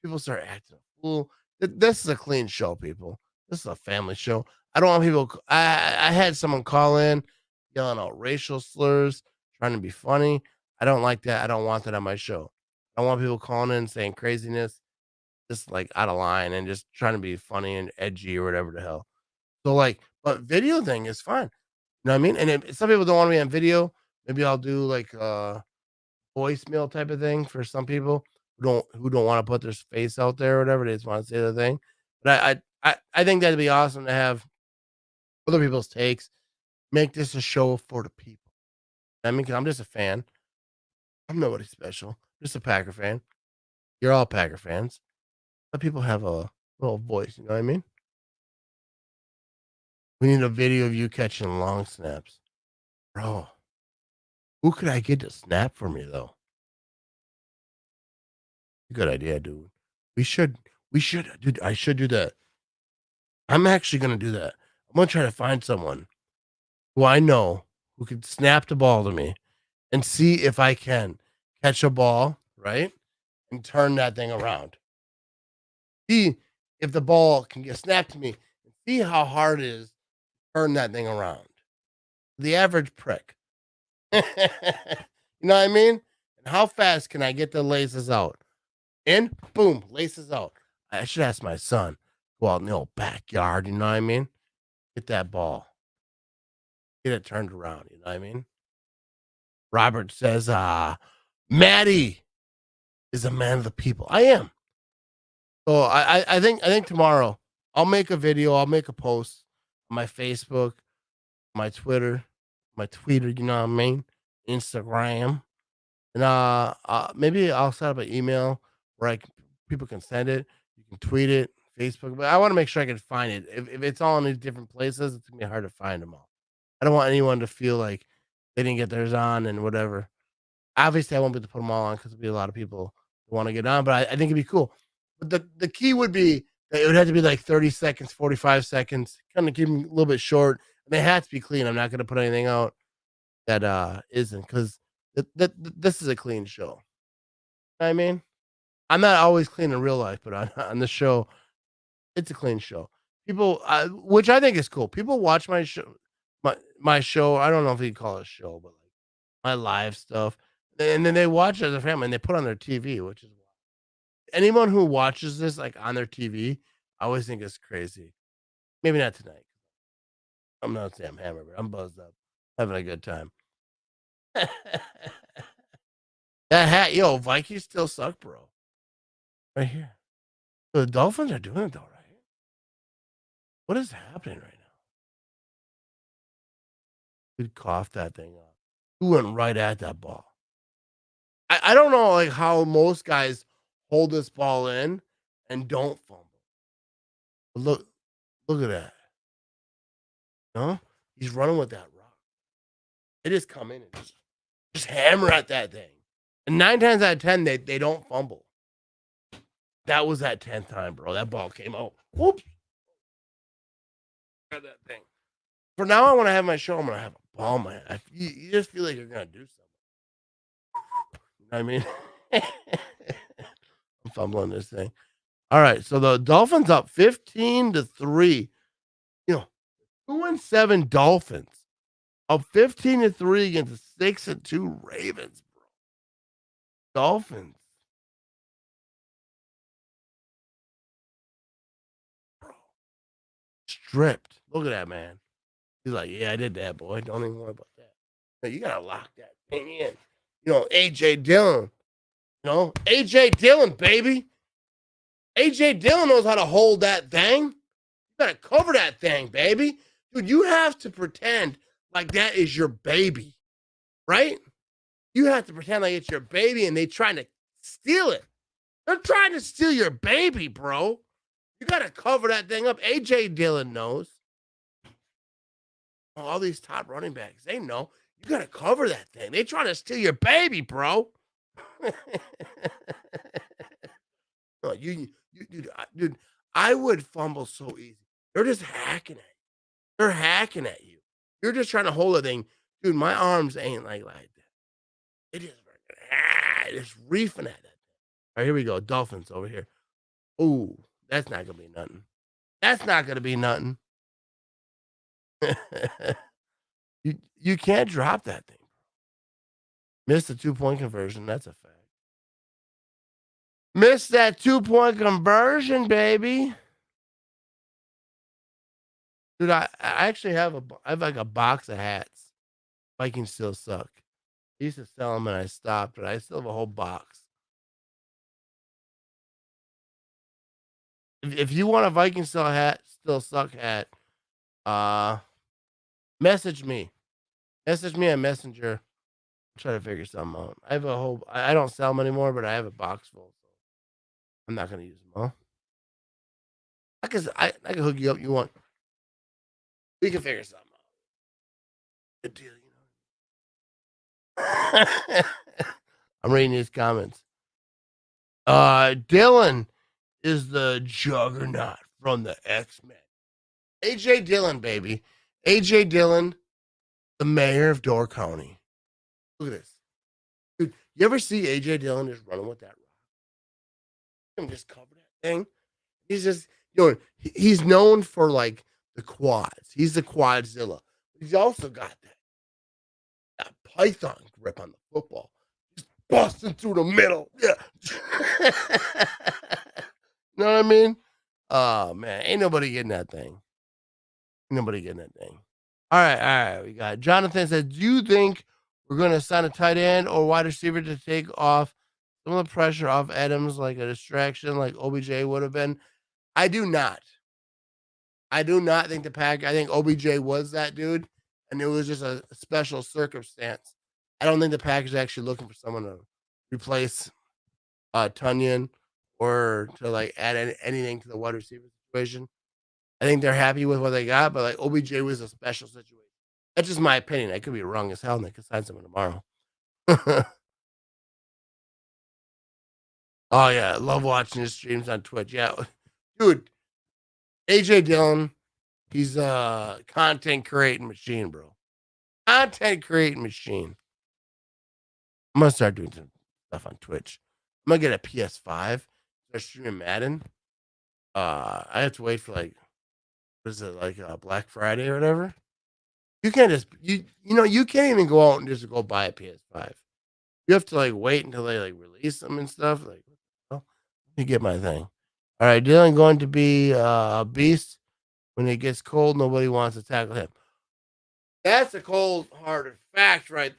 People start acting a fool. This is a clean show, people. This is a family show. I don't want people. I had someone call in yelling out racial slurs, trying to be funny. I don't like that. I don't want that on my show. I want people calling in saying craziness, just like out of line and just trying to be funny and edgy or whatever the hell. So like, but video thing is fine. You know what I mean? And if some people don't want to be on video, maybe I'll do like a voicemail type of thing for some people who don't want to put their face out there or whatever. They just want to say the thing. But I think that'd be awesome to have other people's takes. Make this a show for the people. I mean, 'cause I'm just a fan. I'm nobody special. Just a Packer fan. You're all Packer fans. Let people have a little voice. You know what I mean? We need a video of you catching long snaps, bro. Who could I get to snap for me though? Good idea, dude. We should, dude. I should do that. I'm actually gonna do that. I'm gonna try to find someone who I know who could snap the ball to me and see if I can catch a ball, right? And turn that thing around. See if the ball can get snapped to me and see how hard it is to turn that thing around. The average prick. You know what I mean? And how fast can I get the laces out? In, boom, laces out. I should ask my son. Go out in the old backyard, you know what I mean? Get that ball. Get it turned around, you know what I mean? Robert says, Maddie is a man of the people. I am. So I think tomorrow I'll make a video, I'll make a post on my Facebook, my Twitter, you know what I mean? Instagram. And maybe I'll set up an email where people can send it. You can tweet it, Facebook. But I want to make sure I can find it. If it's all in these different places, it's gonna be hard to find them all. I don't want anyone to feel like they didn't get theirs on and whatever. Obviously, I won't be able to put them all on because there'll be a lot of people who want to get on, but I think it'd be cool. But the key would be that it would have to be like 30 seconds, 45 seconds, kind of keep them a little bit short. And they have to be clean. I'm not going to put anything out that isn't because this is a clean show. You know what I mean, I'm not always clean in real life, but on the show, it's a clean show. People, which I think is cool. People watch my show, my show. I don't know if you call it a show, but like my live stuff, and then they watch it as a family and they put on their TV, which is anyone who watches this like on their TV, I always think it's crazy. Maybe not tonight. I'm not saying I'm hammered, but I'm buzzed up, having a good time. That hat, yo, Vikings still suck, bro. Right here. The Dolphins are doing it though, right? What is happening right now? Dude coughed that thing up. He went right at that ball. I don't know like how most guys hold this ball in and don't fumble. But look at that. No, he's running with that rock. They just come in and just hammer at that thing. And 9 times out of 10, they don't fumble. That was that 10th time, bro. That ball came out. Whoops. Got that thing. For now, I want to have my show. I'm going to have a ball, man. You just feel like you're going to do something. You know what I mean? I'm fumbling this thing. All right. So the Dolphins up 15-3. You know, 2-7 Dolphins. Up 15-3 against the 6-2 Ravens, bro. Dolphins. Bro. Stripped. Look at that, man. He's like, yeah, I did that, boy. Don't even worry about that. No, you gotta lock that thing in. You know, AJ Dillon. You know, AJ Dillon, baby. AJ Dillon knows how to hold that thing. You gotta cover that thing, baby. Dude, you have to pretend like that is your baby, right? You have to pretend like it's your baby and they trying to steal it. They're trying to steal your baby, bro. You got to cover that thing up. AJ Dillon knows. All these top running backs, they know. You got to cover that thing. They trying to steal your baby, bro. No, dude, I would fumble so easy. They're just hacking at you. They're hacking at you. You're just trying to hold a thing. Dude, my arms ain't like that. It is just reefing at it. All right, here we go. Dolphins over here. Ooh, that's not gonna be nothing. That's not gonna be nothing. you can't drop that thing. Missed the 2-point conversion. That's a fact. Missed that 2-point conversion, baby. Dude, I actually have like a box of hats. Vikings still suck. I used to sell them and I stopped, but I still have a whole box. If you want a Viking still suck hat, message me. Message me on Messenger. I'm trying to figure something out. I have a whole. I don't sell them anymore, but I have a box full. So I'm not gonna use them all. I can hook you up. You want? We can figure something out. Good deal, you know. I'm reading these comments. Dylan is the juggernaut from the X-Men. AJ Dillon, baby. AJ Dillon, the mayor of Door County. Look at this. Dude, you ever see AJ Dillon just running with that rock? Him just cover that thing. He's just, he's known for like the quads. He's the quadzilla. He's also got that python grip on the football. Just busting through the middle. Yeah. You know what I mean? Oh, man. Ain't nobody getting that thing. Nobody getting that thing. All right. We got Jonathan says, do you think we're going to sign a tight end or wide receiver to take off some of the pressure off Adams, like a distraction like OBJ would have been? I do not. I do not think I think OBJ was that dude, and it was just a special circumstance. I don't think the Packers are actually looking for someone to replace Tunyon or to like add anything to the wide receiver situation. I think they're happy with what they got, but like OBJ was a special situation. That's just my opinion. I could be wrong as hell, and they could sign someone tomorrow. Oh yeah, I love watching his streams on Twitch. Yeah, dude, AJ Dillon, he's a content creating machine, bro. Content creating machine. I'm gonna start doing some stuff on Twitch. I'm gonna get a PS5, start streaming Madden. I have to wait for like, what is it, like Black Friday or whatever? You can't just you can't even go out and just go buy a PS5. You have to like wait until they like release them and stuff. Like, well, let me get my thing. All right, Dylan going to be a beast when it gets cold. Nobody wants to tackle him. That's a cold-hearted fact, right?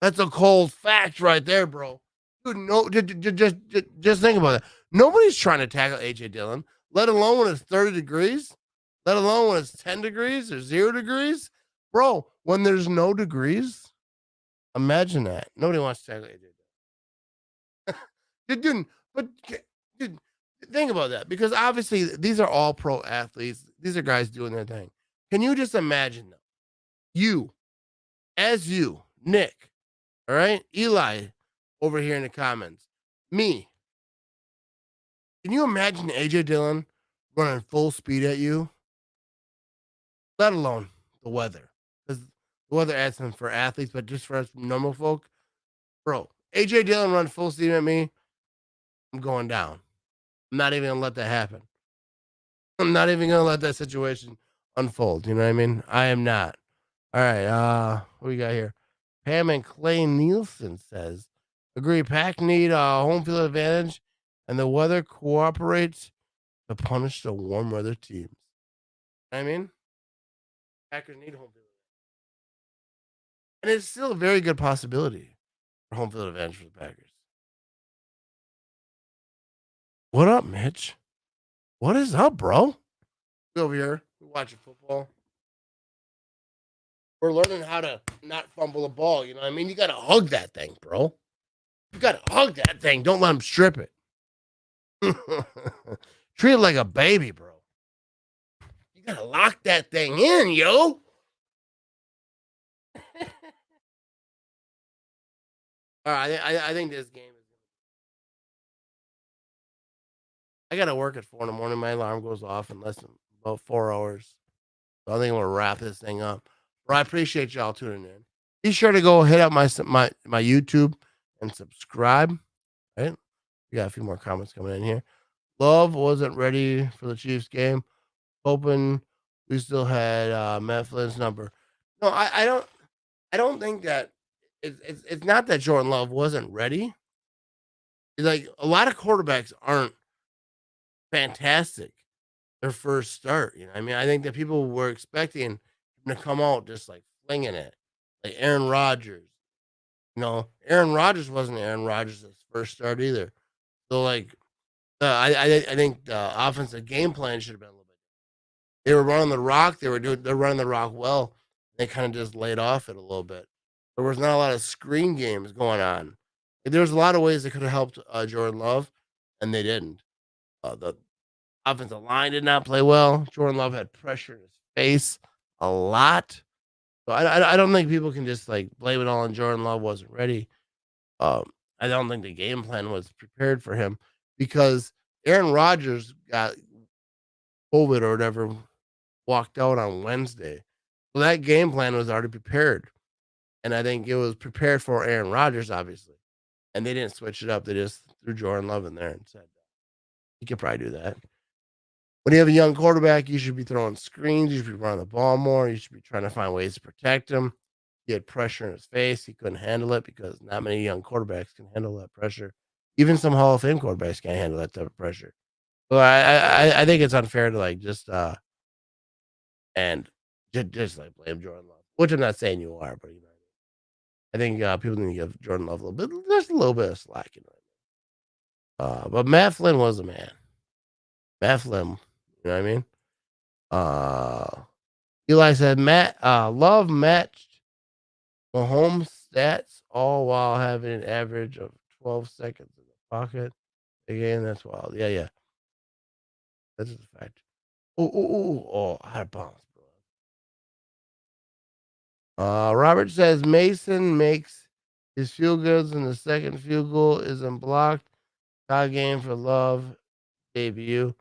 That's a cold fact right there, bro. Dude, no, just think about that. Nobody's trying to tackle AJ Dillon, let alone when it's 30 degrees, let alone when it's 10 degrees or 0 degrees. Bro, when there's no degrees, imagine that. Nobody wants to tackle AJ Dillon. Dude, but dude, think about that because obviously these are all pro athletes. These are guys doing their thing. Can you just imagine though? You, Nick, all right, Eli over here in the comments, me. Can you imagine AJ Dillon running full speed at you? Let alone the weather. Because the weather adds something for athletes, but just for us normal folk, bro, AJ Dillon run full speed at me, I'm going down. I'm not even gonna let that happen. I'm not even gonna let that situation unfold. You know what I mean? I am not. All right, what we got here? Pam and Clay Nielsen says, agree, Pack need a home field advantage, and the weather cooperates to punish the warm weather teams. I mean, Packers need home field advantage. And it's still a very good possibility for home field advantage for the Packers. What up, Mitch? What is up, bro? Over here, we're watching football. We're learning how to not fumble a ball. You know what I mean? You got to hug that thing, bro. You got to hug that thing. Don't let him strip it. Treat it like a baby, bro. You got to lock that thing in, yo. All right, I think this game is. I got to work at 4 in the morning. My alarm goes off in less than about 4 hours. So I think I'm gonna wrap this thing up. But I appreciate y'all tuning in. Be sure to go hit up my YouTube and subscribe. Right? We got a few more comments coming in here. Love wasn't ready for the Chiefs game. Hoping we still had Matt Flynn's number. No, I don't think that it's not that Jordan Love wasn't ready. It's like a lot of quarterbacks aren't fantastic their first start. You know, I mean, I think that people were expecting him to come out just like flinging it, like Aaron Rodgers. You know, Aaron Rodgers wasn't Aaron Rodgers' first start either. So like, I think the offensive game plan should have been a little bit. They were running the rock. They're running the rock well. They kind of just laid off it a little bit. There was not a lot of screen games going on. There was a lot of ways they could have helped Jordan Love, and they didn't. The offensive line did not play well. Jordan Love had pressure in his face a lot. So I don't think people can just like blame it all on Jordan Love wasn't ready. I don't think the game plan was prepared for him because Aaron Rodgers got COVID or whatever, walked out on Wednesday. So that game plan was already prepared. And I think it was prepared for Aaron Rodgers, obviously. And they didn't switch it up. They just threw Jordan Love in there and said, you could probably do that. When you have a young quarterback, you should be throwing screens. You should be running the ball more. You should be trying to find ways to protect him. He had pressure in his face. He couldn't handle it because not many young quarterbacks can handle that pressure. Even some Hall of Fame quarterbacks can't handle that type of pressure. So I think it's unfair to like just and just like blame Jordan Love, which I'm not saying you are, but you know, I think people need to give Jordan Love a little bit, just a little bit of slack, you know. But Matt Flynn was a man. Matt Flynn, you know what I mean? Eli said Love matched Mahomes stats all while having an average of 12 seconds in the pocket. Again, that's wild. Yeah. That's just a fact. Oh, I had a bounce, bro. Robert says Mason makes His field goals in the second field goal isn't blocked. Tie game for Love debut.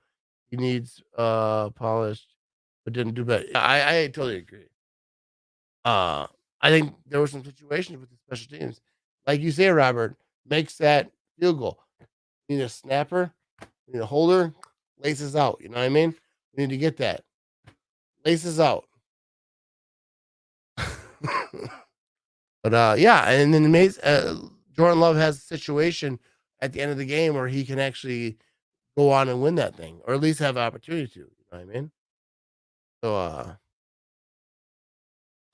He needs polished, but didn't do better. I totally agree. I think there were some situations with the special teams, like you say, Robert makes that field goal. You need a snapper, you need a holder, laces out. You know what I mean? We need to get that laces out. But yeah, and then Jordan Love has a situation at the end of the game where he can actually go on and win that thing, or at least have an opportunity to. You know what I mean? So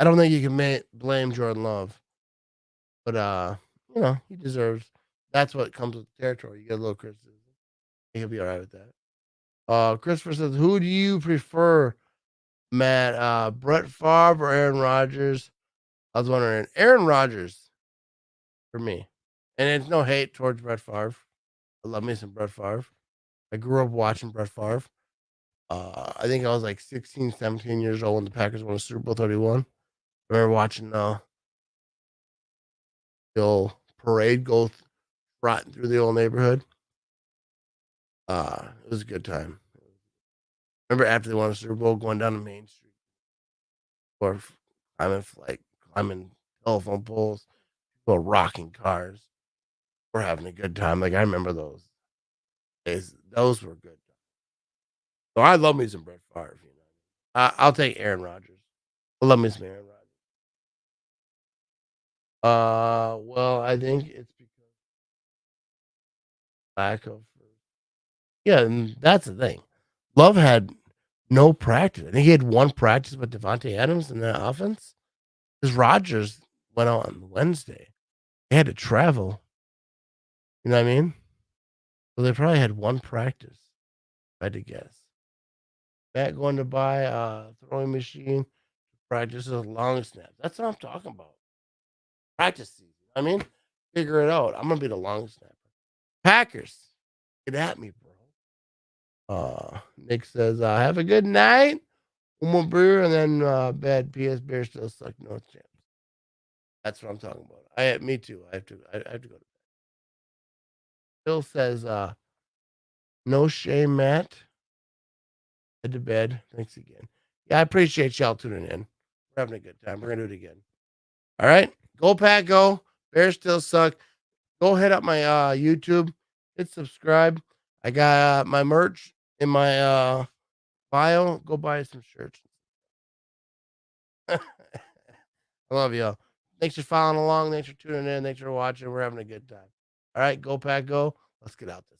I don't think you can blame Jordan Love, but he deserves. That's what comes with the territory. You get a little criticism. He'll be all right with that. Christopher says, "Who do you prefer, Matt? Brett Favre or Aaron Rodgers?" I was wondering, Aaron Rodgers for me, and it's no hate towards Brett Favre. I love me some Brett Favre. I grew up watching Brett Favre. I think I was like 16, 17 years old when the Packers won a Super Bowl 31. I remember watching the old parade go trotting through the old neighborhood. It was a good time. Remember after they won a Super Bowl, going down the main street or climbing telephone poles, people rocking cars. We're having a good time. Like I remember those days. Those were good. So I love me some Brett Favre. I'll take Aaron Rodgers. I love me some Aaron Rodgers. Well, I think it's because lack of. Yeah, and that's the thing. Love had no practice. I think he had one practice with Devontae Adams in the offense. Because Rodgers went out on Wednesday. They had to travel. You know what I mean? So they probably had one practice, if I had to guess. Matt going to buy a throwing machine to practice a long snap. That's what I'm talking about. Practice season. I mean, figure it out. I'm gonna be the long snapper. Packers, get at me, bro. Nick says, have a good night. One more beer and then bad PS Bears still suck. No chance. That's what I'm talking about. Me too. I have to go to bed. Phil says, no shame, Matt. Head to bed. Thanks again. Yeah, I appreciate y'all tuning in. We're having a good time. We're gonna do it again. All right. Go Pack Go. Bears still suck. Go hit up my YouTube. Hit subscribe. I got my merch in my bio. Go buy some shirts. I love y'all. Thanks for following along. Thanks for tuning in. Thanks for watching. We're having a good time. All right. Go Pack Go. Let's get out this.